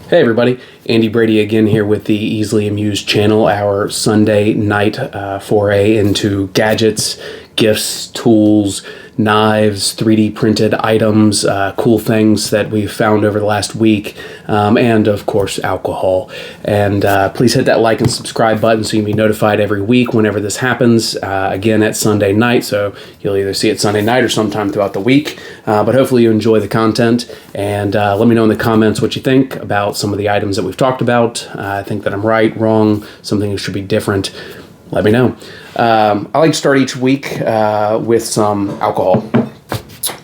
Hey everybody, Andy Brady again here with the Easily Amused channel, our Sunday night foray into gadgets, gifts, tools, knives, 3D printed items, cool things that we've found over the last week, and of course alcohol. And please hit that like and subscribe button so you can be notified every week whenever this happens, again at Sunday night, so you'll either see it Sunday night or sometime throughout the week. But hopefully you enjoy the content, and let me know in the comments what you think about some of the items that we've talked about. I think that I'm right, wrong, something that should be different. Let me know. I like to start each week with some alcohol.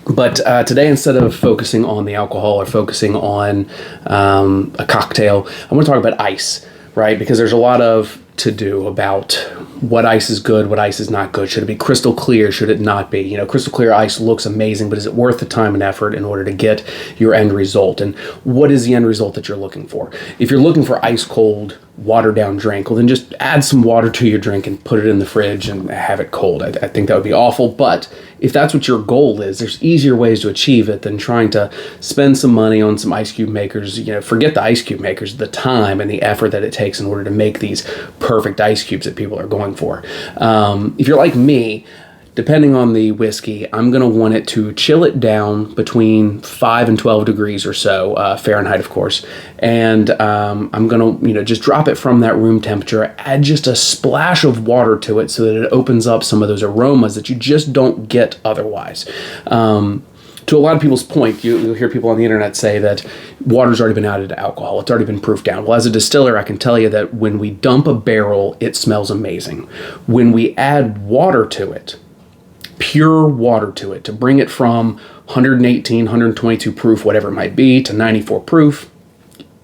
But today, instead of focusing on the alcohol or focusing on a cocktail, I want to talk about ice, right? Because there's a lot of to-do about what ice is good, what ice is not good. Should it be crystal clear? Should it not be? You know, crystal clear ice looks amazing, but is it worth the time and effort in order to get your end result? And what is the end result that you're looking for? If you're looking for ice cold, watered down drink, well then just add some water to your drink and put it in the fridge and have it cold. I think that would be awful, but if that's what your goal is, there's easier ways to achieve it than trying to spend some money on some ice cube makers. You know, forget the ice cube makers, the time and the effort that it takes in order to make these perfect ice cubes that people are going for. If you're like me, depending on the whiskey, I'm going to want it to chill it down between 5 and 12 degrees or so, Fahrenheit, of course. And I'm going to, just drop it from that room temperature, add just a splash of water to it so that it opens up some of those aromas that you just don't get otherwise. To a lot of people's point, you'll hear people on the internet say that water's already been added to alcohol. It's already been proofed down. Well, as a distiller, I can tell you that when we dump a barrel, it smells amazing. When we add water to it, pure water to it, to bring it from 118, 122 proof, whatever it might be, to 94 proof,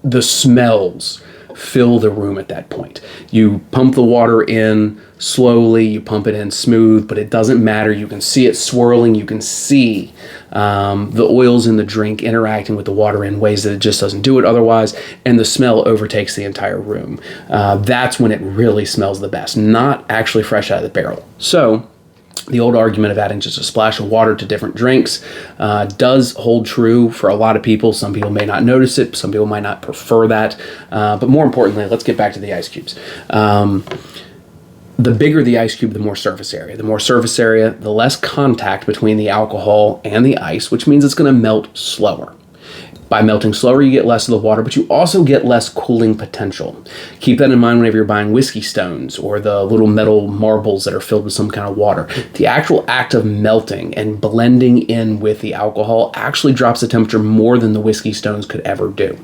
the smells fill the room at that point. You pump the water in slowly, you pump it in smooth, but it doesn't matter. You can see it swirling. You can see the oils in the drink interacting with the water in ways that it just doesn't do it otherwise, and the smell overtakes the entire room. That's when it really smells the best, not actually fresh out of the barrel. So the old argument of adding just a splash of water to different drinks does hold true for a lot of people. Some people may not notice it. Some people might not prefer that. But more importantly, let's get back to the ice cubes. The bigger the ice cube, the more surface area. The more surface area, the less contact between the alcohol and the ice, which means it's going to melt slower. By melting slower, you get less of the water, but you also get less cooling potential. Keep that in mind whenever you're buying whiskey stones or the little metal marbles that are filled with some kind of water. The actual act of melting and blending in with the alcohol actually drops the temperature more than the whiskey stones could ever do.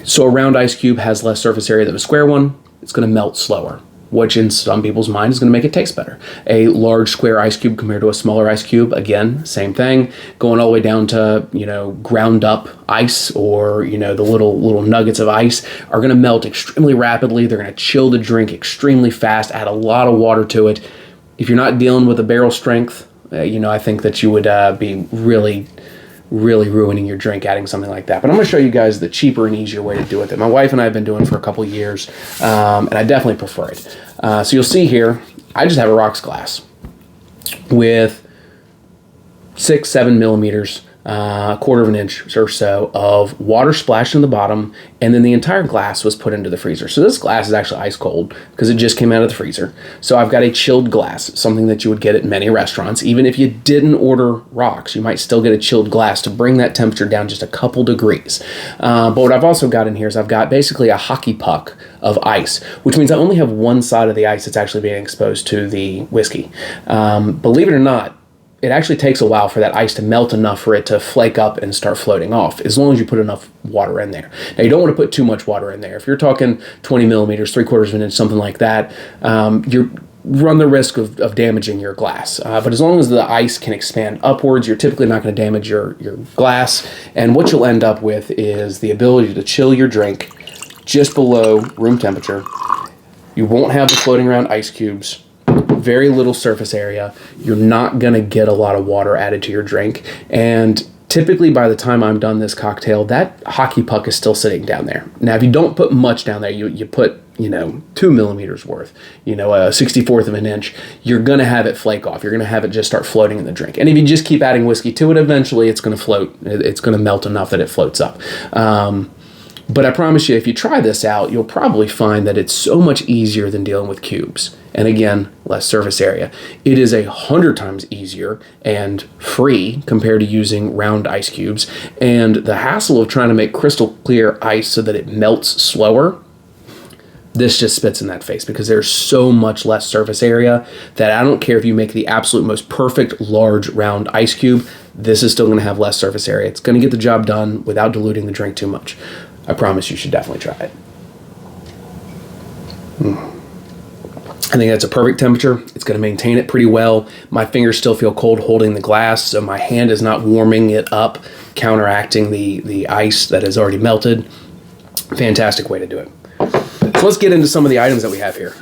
So a round ice cube has less surface area than a square one. It's going to melt slower, which in some people's mind is going to make it taste better. A large square ice cube compared to a smaller ice cube, again, same thing. Going all the way down to, ground up ice or, the little nuggets of ice are going to melt extremely rapidly. They're going to chill the drink extremely fast, add a lot of water to it. If you're not dealing with a barrel strength, I think that you would be really ruining your drink adding something like that. But I'm going to show you guys the cheaper and easier way to do it that my wife and I have been doing for a couple years, and I definitely prefer it. So you'll see here, I just have a rocks glass with 6-7 millimeters, a quarter of an inch or so of water splashed in the bottom, and then the entire glass was put into the freezer. So this glass is actually ice cold because it just came out of the freezer. So I've got a chilled glass, something that you would get at many restaurants. Even if you didn't order rocks, you might still get a chilled glass to bring that temperature down just a couple degrees. But what I've also got in here is I've got basically a hockey puck of ice, which means I only have one side of the ice that's actually being exposed to the whiskey. Believe it or not, it actually takes a while for that ice to melt enough for it to flake up and start floating off, as long as you put enough water in there. Now, you don't want to put too much water in there. If you're talking 20 millimeters, 3/4 of an inch, something like that, you run the risk of damaging your glass. But as long as the ice can expand upwards, you're typically not going to damage your glass. And what you'll end up with is the ability to chill your drink just below room temperature. You won't have the floating around ice cubes. Very little surface area. You're not going to get a lot of water added to your drink. And Typically, by the time I'm done this cocktail, that hockey puck is still sitting down there. Now, if you don't put much down there, you put, 2 millimeters worth, a 64th of an inch, you're going to have it flake off. You're going to have it just start floating in the drink. And if you just keep adding whiskey to it, eventually it's going to float. It's going to melt enough that it floats up. But I promise you, if you try this out, you'll probably find that it's so much easier than dealing with cubes. And again, less surface area. It is 100 times easier and free compared to using round ice cubes. And the hassle of trying to make crystal clear ice so that it melts slower, this just spits in that face, because there's so much less surface area that I don't care if you make the absolute most perfect large round ice cube, this is still going to have less surface area. It's going to get the job done without diluting the drink too much. I promise you should definitely try it. I think that's a perfect temperature. It's going to maintain it pretty well. My fingers still feel cold holding the glass, so my hand is not warming it up, counteracting the ice that has already melted. Fantastic way to do it. So let's get into some of the items that we have here.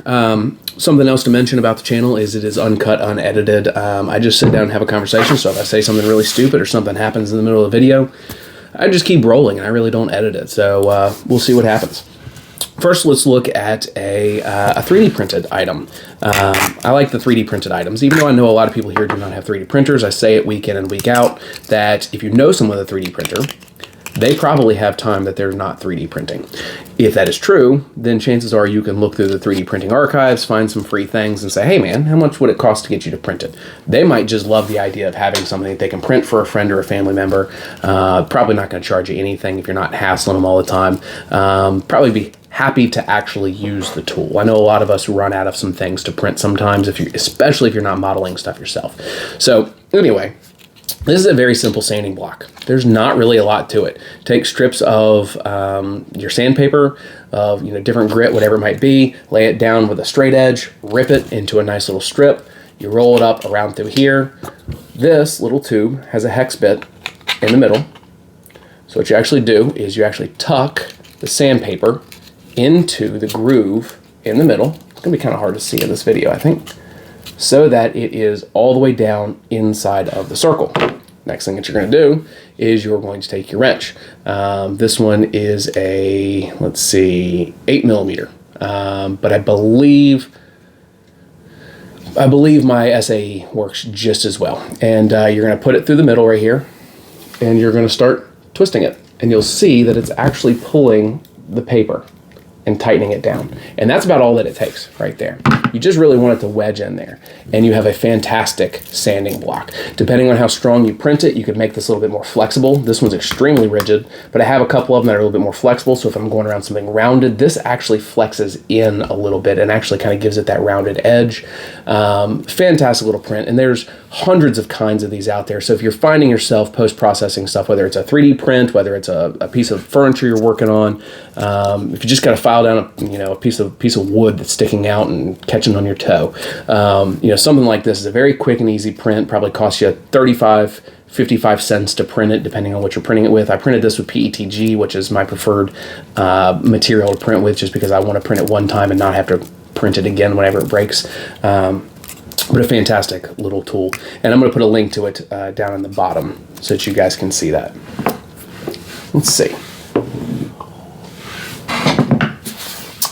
Something else to mention about the channel is it is uncut, unedited. I just sit down and have a conversation, so if I say something really stupid or something happens in the middle of the video, I just keep rolling and I really don't edit it. So we'll see what happens. First, let's look at a 3D printed item. I like the 3D printed items. Even though I know a lot of people here do not have 3D printers, I say it week in and week out that if you know someone with a 3D printer, they probably have time that they're not 3D printing. If that is true, then chances are you can look through the 3D printing archives, find some free things, and say, hey man, how much would it cost to get you to print it? They might just love the idea of having something that they can print for a friend or a family member. Probably not going to charge you anything if you're not hassling them all the time. Probably be happy to actually use the tool. I know a lot of us run out of some things to print sometimes, especially if you're not modeling stuff yourself. So anyway, this is a very simple sanding block. There's not really a lot to it. Take strips of your sandpaper, of different grit, whatever it might be, lay it down with a straight edge, rip it into a nice little strip. You roll it up around through here. This little tube has a hex bit in the middle. So what you actually do is you actually tuck the sandpaper into the groove in the middle. It's going to be kind of hard to see in this video, I think, so that it is all the way down inside of the circle. Next thing that you're going to do is you're going to take your wrench. This one is a, let's see, 8 millimeter. But I believe my SAE works just as well. And you're going to put it through the middle right here, and you're going to start twisting it. And you'll see that it's actually pulling the paper and tightening it down. And that's about all that it takes right there. You just really want it to wedge in there, and you have a fantastic sanding block. Depending on how strong you print it, you could make this a little bit more flexible. This one's extremely rigid, but I have a couple of them that are a little bit more flexible, so if I'm going around something rounded, this actually flexes in a little bit and actually kind of gives it that rounded edge. Fantastic little print, and there's hundreds of kinds of these out there. So if you're finding yourself post-processing stuff, whether it's a 3D print, whether it's a piece of furniture you're working on, if you just got to file down a piece of wood that's sticking out and catching on your toe, something like this is a very quick and easy print. Probably costs you 55 cents to print it, depending on what you're printing it with. I printed this with PETG, which is my preferred material to print with, just because I want to print it one time and not have to print it again whenever it breaks. But a fantastic little tool. And I'm going to put a link to it down in the bottom so that you guys can see that. Let's see.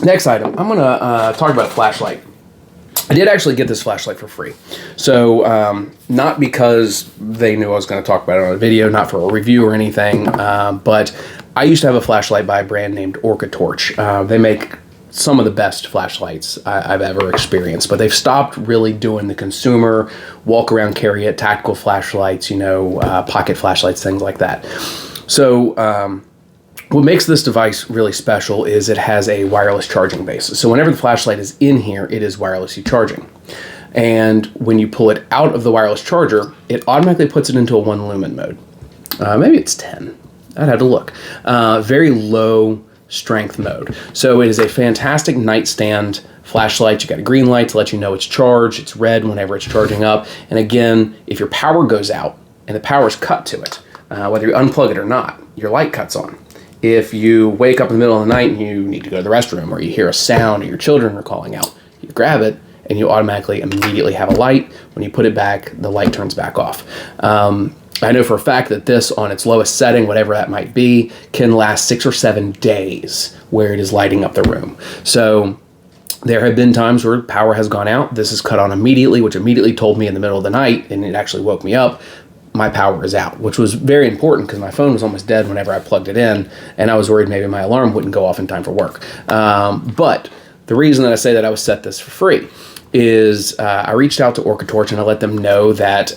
Next item, I'm going to talk about a flashlight. I did actually get this flashlight for free. So not because they knew I was going to talk about it on a video, not for a review or anything, but I used to have a flashlight by a brand named Orca Torch. They make some of the best flashlights I've ever experienced, but they've stopped really doing the consumer walk around, carry it, tactical flashlights, pocket flashlights, things like that. So what makes this device really special is it has a wireless charging base. So whenever the flashlight is in here, it is wirelessly charging. And when you pull it out of the wireless charger, it automatically puts it into a 1 lumen mode. Maybe it's 10. I'd have to look. Very low strength mode. So it is a fantastic nightstand flashlight. You got a green light to let you know it's charged. It's red whenever it's charging up. And again, if your power goes out and the power is cut to it, whether you unplug it or not, your light cuts on. If you wake up in the middle of the night and you need to go to the restroom, or you hear a sound or your children are calling out, you grab it and you automatically immediately have a light. When you put it back, the light turns back off. I know for a fact that this, on its lowest setting, whatever that might be, can last 6 or 7 days where it is lighting up the room. So there have been times where power has gone out. This is cut on immediately, which immediately told me in the middle of the night, and it actually woke me up, my power is out, which was very important because my phone was almost dead whenever I plugged it in, and I was worried maybe my alarm wouldn't go off in time for work. But the reason that I say that I was set this for free is I reached out to OrcaTorch and I let them know that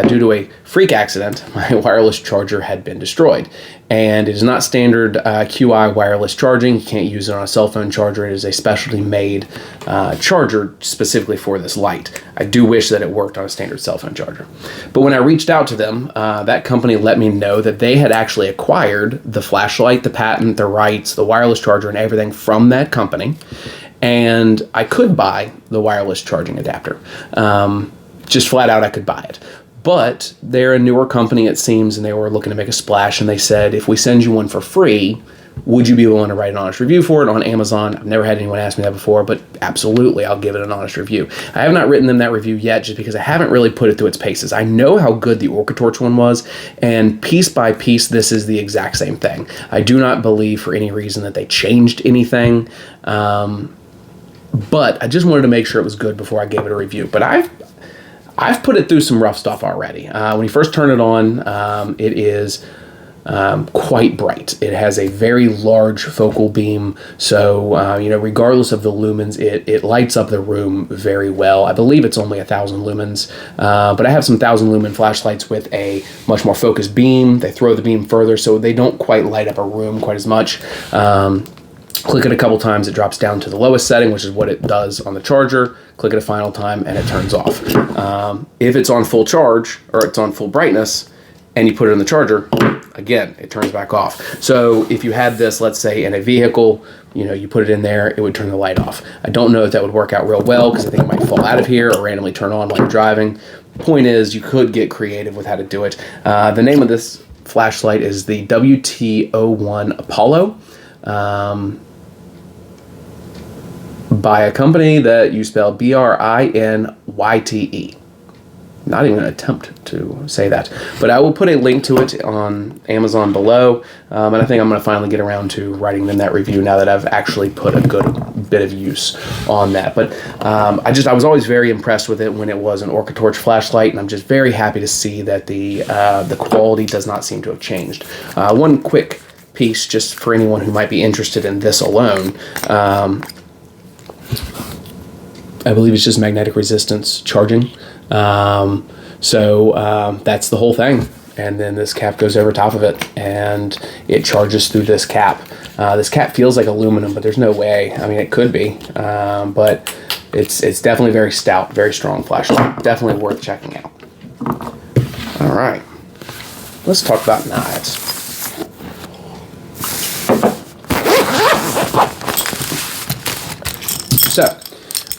due to a freak accident, my wireless charger had been destroyed. And it is not standard QI wireless charging. You can't use it on a cell phone charger. It is a specially made charger specifically for this light. I do wish that it worked on a standard cell phone charger. But when I reached out to them, that company let me know that they had actually acquired the flashlight, the patent, the rights, the wireless charger, and everything from that company. And I could buy the wireless charging adapter. Just flat out, I could buy it. But they're a newer company, it seems, and they were looking to make a splash, and they said, if we send you one for free, would you be willing to write an honest review for it on Amazon? I've never had anyone ask me that before, but absolutely, I'll give it an honest review. I have not written them that review yet just because I haven't really put it through its paces. I know how good the OrcaTorch one was, and piece by piece, this is the exact same thing. I do not believe for any reason that they changed anything, but I just wanted to make sure it was good before I gave it a review. But I've put it through some rough stuff already. When you first turn it on, it is quite bright. It has a very large focal beam, so regardless of the lumens, it lights up the room very well. I believe it's only 1,000 lumens, but I have some 1,000 lumen flashlights with a much more focused beam. They throw the beam further, so they don't quite light up a room quite as much. Click it a couple times, it drops down to the lowest setting, which is what it does on the charger. Click it a final time, and it turns off. If it's on full charge, or it's on full brightness, and you put it in the charger, again, it turns back off. So if you had this, let's say, in a vehicle, you put it in there, it would turn the light off. I don't know if that would work out real well, because I think it might fall out of here or randomly turn on while you're driving. Point is, you could get creative with how to do it. The name of this flashlight is the WT01 Apollo. By a company that you spell BRINYTE. Not even going to attempt to say that. But I will put a link to it on Amazon below. And I think I'm going to finally get around to writing them that review now that I've actually put a good bit of use on that. But I was always very impressed with it when it was an OrcaTorch flashlight, and I'm just very happy to see that the quality does not seem to have changed. One quick piece, just for anyone who might be interested in this alone. I believe it's just magnetic resistance charging. So that's the whole thing. And then this cap goes over top of it, and it charges through this cap. This cap feels like aluminum, but there's no way. I mean, it could be, but it's definitely very stout, very strong flashlight. Definitely worth checking out. All right, let's talk about knives. So,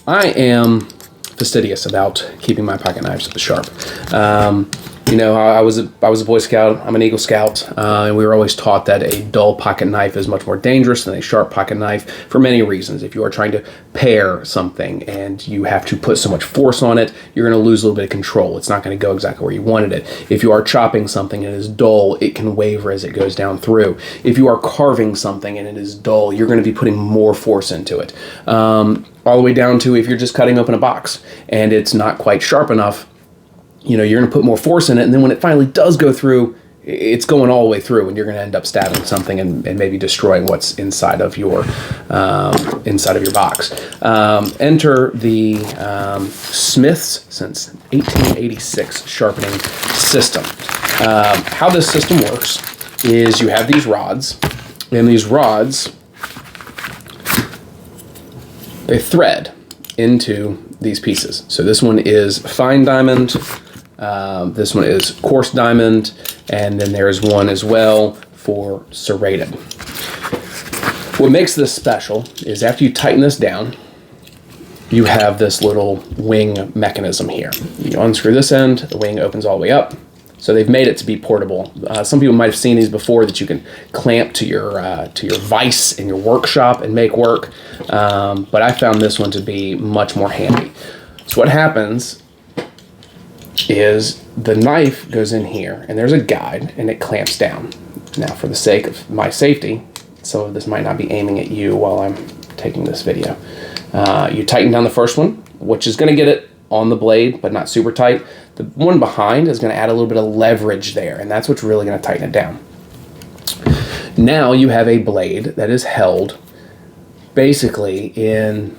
I am fastidious about keeping my pocket knives sharp. I was a Boy Scout. I'm an Eagle Scout, and we were always taught that a dull pocket knife is much more dangerous than a sharp pocket knife for many reasons. If you are trying to pair something and you have to put so much force on it, you're going to lose a little bit of control. It's not going to go exactly where you wanted it. If you are chopping something and it is dull, it can waver as it goes down through. If you are carving something and it is dull, you're going to be putting more force into it. All the way down to if you're just cutting open a box and it's not quite sharp enough, you're going to put more force in it, and then when it finally does go through, it's going all the way through, and you're going to end up stabbing something and maybe destroying what's inside of your box. Enter the Smith's since 1886 sharpening system. How this system works is you have these rods, and these rods, they thread into these pieces. So this one is fine diamond, this one is coarse diamond, and then there's one as well for serrated. What makes this special is after you tighten this down, you have this little wing mechanism here. You unscrew this end, the wing opens all the way up. So they've made it to be portable. Some people might have seen these before that you can clamp to your vise in your workshop and make work. But I found this one to be much more handy. So what happens is the knife goes in here, and there's a guide, and it clamps down. Now, for the sake of my safety, some of this might not be aiming at you while I'm taking this video. You tighten down the first one, which is going to get it on the blade, but not super tight. The one behind is going to add a little bit of leverage there, and that's what's really going to tighten it down. Now you have a blade that is held basically in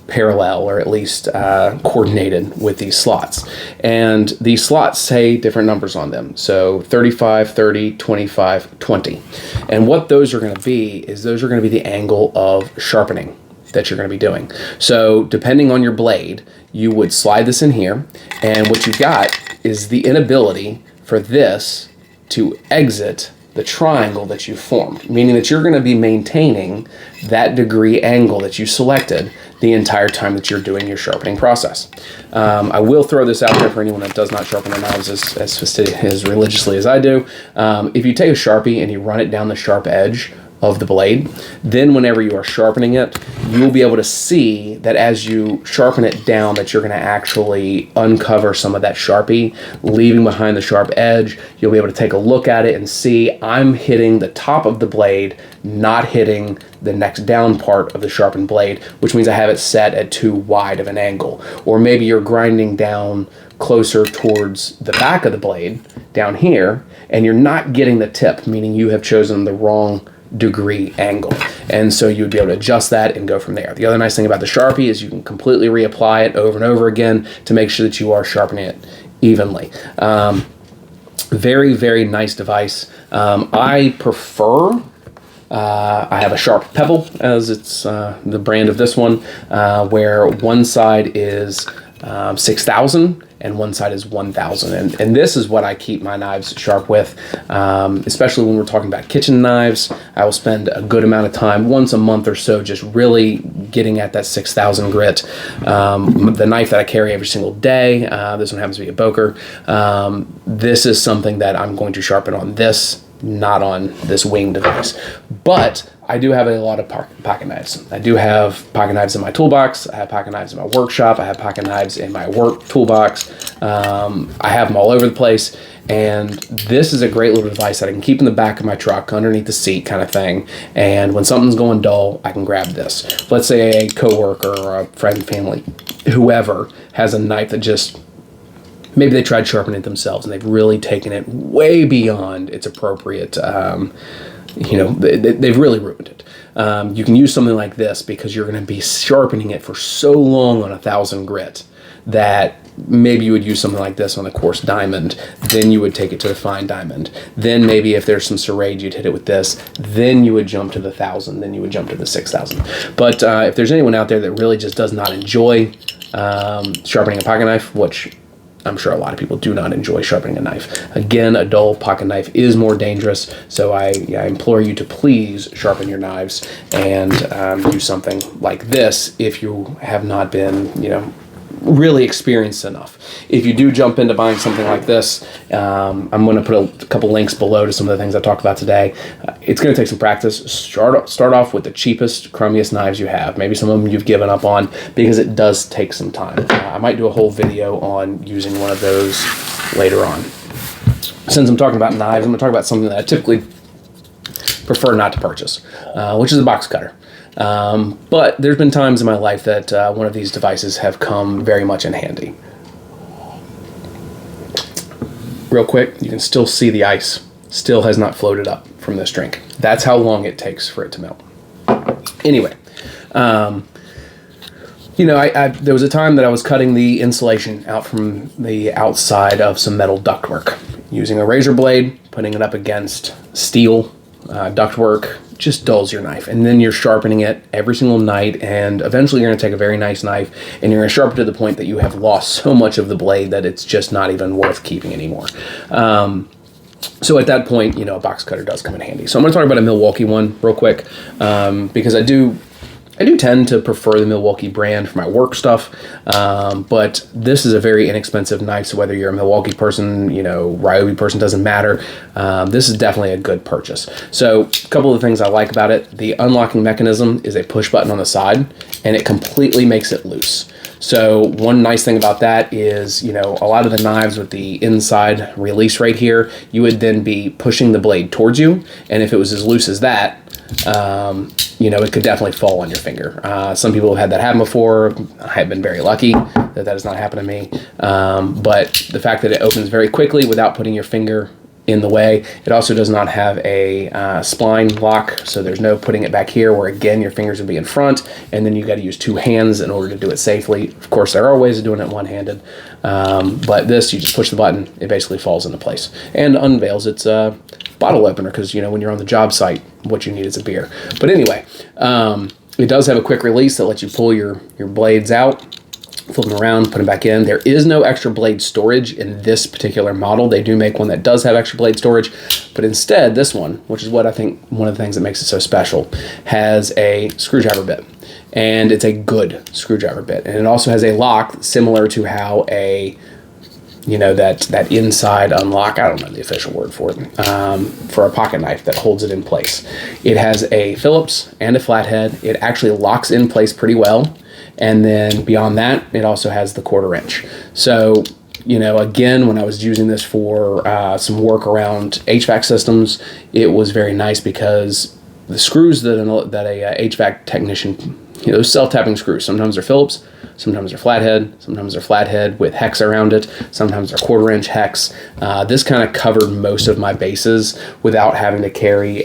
parallel, or at least coordinated with these slots. And these slots say different numbers on them. So 35, 30, 25, 20. And what those are going to be is those are going to be the angle of sharpening that you're going to be doing. So depending on your blade, you would slide this in here, and what you've got is the inability for this to exit the triangle that you formed, meaning that you're going to be maintaining that degree angle that you selected the entire time that you're doing your sharpening process. I will throw this out there for anyone that does not sharpen their knives as religiously as I do. If you take a Sharpie and you run it down the sharp edge of the blade, then whenever you are sharpening it, you will be able to see that as you sharpen it down, that you're going to actually uncover some of that Sharpie, leaving behind the sharp edge. You'll be able to take a look at it and see I'm hitting the top of the blade, not hitting the next down part of the sharpened blade, which means I have it set at too wide of an angle. Or maybe you're grinding down closer towards the back of the blade down here, and you're not getting the tip, meaning you have chosen the wrong degree angle. And so you would be able to adjust that and go from there. The other nice thing about the Sharpie is you can completely reapply it over and over again to make sure that you are sharpening it evenly. Very, very nice device. I prefer, I have a Sharp Pebble, as it's the brand of this one, where one side is 6,000 and one side is 1,000. And this is what I keep my knives sharp with, especially when we're talking about kitchen knives. I will spend a good amount of time, once a month or so, just really getting at that 6,000 grit. The knife that I carry every single day, this one happens to be a Boker. This is something that I'm going to sharpen on this, not on this wing device. But I do have a lot of pocket knives. I do have pocket knives in my toolbox. I have pocket knives in my workshop. I have pocket knives in my work toolbox. I have them all over the place. And this is a great little device that I can keep in the back of my truck, underneath the seat kind of thing. And when something's going dull, I can grab this. Let's say a coworker or a friend, family, whoever has a knife that just, maybe they tried sharpening it themselves and they've really taken it way beyond its appropriate, they've really ruined it. You can use something like this because you're going to be sharpening it for so long on 1,000 grit that maybe you would use something like this on the coarse diamond, then you would take it to the fine diamond. Then maybe if there's some serrage, you'd hit it with this, then you would jump to the 1,000, then you would jump to the 6,000. But if there's anyone out there that really just does not enjoy sharpening a pocket knife, which I'm sure a lot of people do not enjoy sharpening a knife. Again, a dull pocket knife is more dangerous, so I implore you to please sharpen your knives and use something like this if you have not been, really experienced enough. If you do jump into buying something like this, I'm going to put a couple links below to some of the things I talked about today. It's going to take some practice. Start off with the cheapest, crummiest knives you have. Maybe some of them you've given up on, because it does take some time. I might do a whole video on using one of those later on. Since I'm talking about knives, I'm going to talk about something that I typically prefer not to purchase, which is a box cutter. But there's been times in my life that one of these devices have come very much in handy. Real quick, you can still see the ice still has not floated up from this drink. That's how long it takes for it to melt. Anyway, there was a time that I was cutting the insulation out from the outside of some metal ductwork using a razor blade, putting it up against steel ductwork. Just dulls your knife, and then you're sharpening it every single night, and eventually you're going to take a very nice knife and you're going to sharpen it to the point that you have lost so much of the blade that it's just not even worth keeping anymore. So at that point, a box cutter does come in handy. So I'm going to talk about a Milwaukee one real quick, because I do I do tend to prefer the Milwaukee brand for my work stuff, but this is a very inexpensive knife, so whether you're a Milwaukee person, Ryobi person, doesn't matter. This is definitely a good purchase. So a couple of things I like about it. The unlocking mechanism is a push button on the side, and it completely makes it loose. So one nice thing about that is, a lot of the knives with the inside release right here, you would then be pushing the blade towards you, and if it was as loose as that, it could definitely fall on your finger. Some people have had that happen before. I have been very lucky that has not happened to me. But the fact that it opens very quickly without putting your finger in the way. It also does not have a spline lock, so there's no putting it back here where, again, your fingers would be in front, and then you got to use two hands in order to do it safely. Of course, there are ways of doing it one-handed, but this, you just push the button, it basically falls into place and unveils its bottle opener, because, when you're on the job site, what you need is a beer. But anyway, it does have a quick release that lets you pull your blades out, flip them around, put them back in. There is no extra blade storage in this particular model. They do make one that does have extra blade storage, but instead this one, which is what I think one of the things that makes it so special, has a screwdriver bit, and it's a good screwdriver bit. And it also has a lock similar to how that inside unlock, I don't know the official word for it, for a pocket knife that holds it in place. It has a Phillips and a flathead. It actually locks in place pretty well. And then beyond that, it also has the 1/4 inch. So, again, when I was using this for some work around HVAC systems, it was very nice because the screws that a HVAC technician, those self-tapping screws, sometimes they're Phillips, sometimes they're flathead with hex around it, sometimes they're 1/4 inch hex. This kind of covered most of my bases without having to carry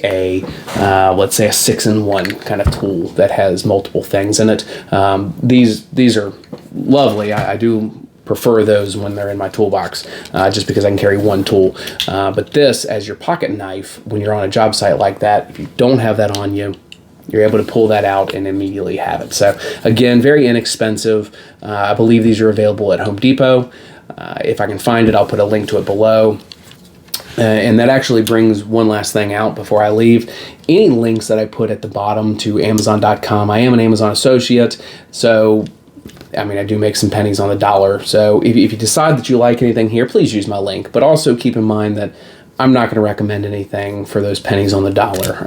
let's say a 6-in-1 kind of tool that has multiple things in it. These are lovely. I do prefer those when they're in my toolbox, just because I can carry one tool. But this, as your pocket knife, when you're on a job site like that, if you don't have that on you, you're able to pull that out and immediately have it. So again, very inexpensive. I believe these are available at Home Depot. If I can find it, I'll put a link to it below. And that actually brings one last thing out before I leave. Any links that I put at the bottom to Amazon.com, I am an Amazon associate, so I do make some pennies on the dollar. So if you decide that you like anything here, please use my link. But also keep in mind that I'm not going to recommend anything for those pennies on the dollar.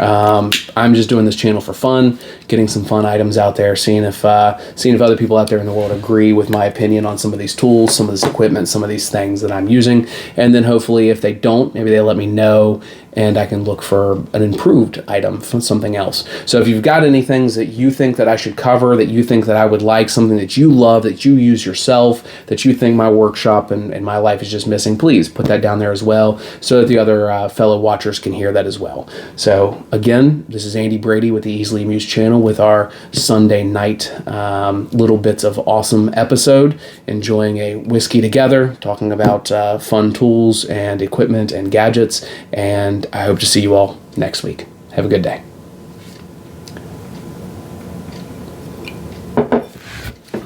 I'm just doing this channel for fun, getting some fun items out there, seeing if other people out there in the world agree with my opinion on some of these tools, some of this equipment, some of these things that I'm using. And then hopefully if they don't, maybe they let me know and I can look for an improved item from something else. So if you've got any things that you think that I should cover, that you think that I would like, something that you love, that you use yourself, that you think my workshop and my life is just missing, please put that down there as well so that the other fellow watchers can hear that as well. So again, this is Andy Brady with the Easily Amused channel with our Sunday night little bits of awesome episode, enjoying a whiskey together, talking about fun tools and equipment and gadgets, and I hope to see you all next week. Have a good day.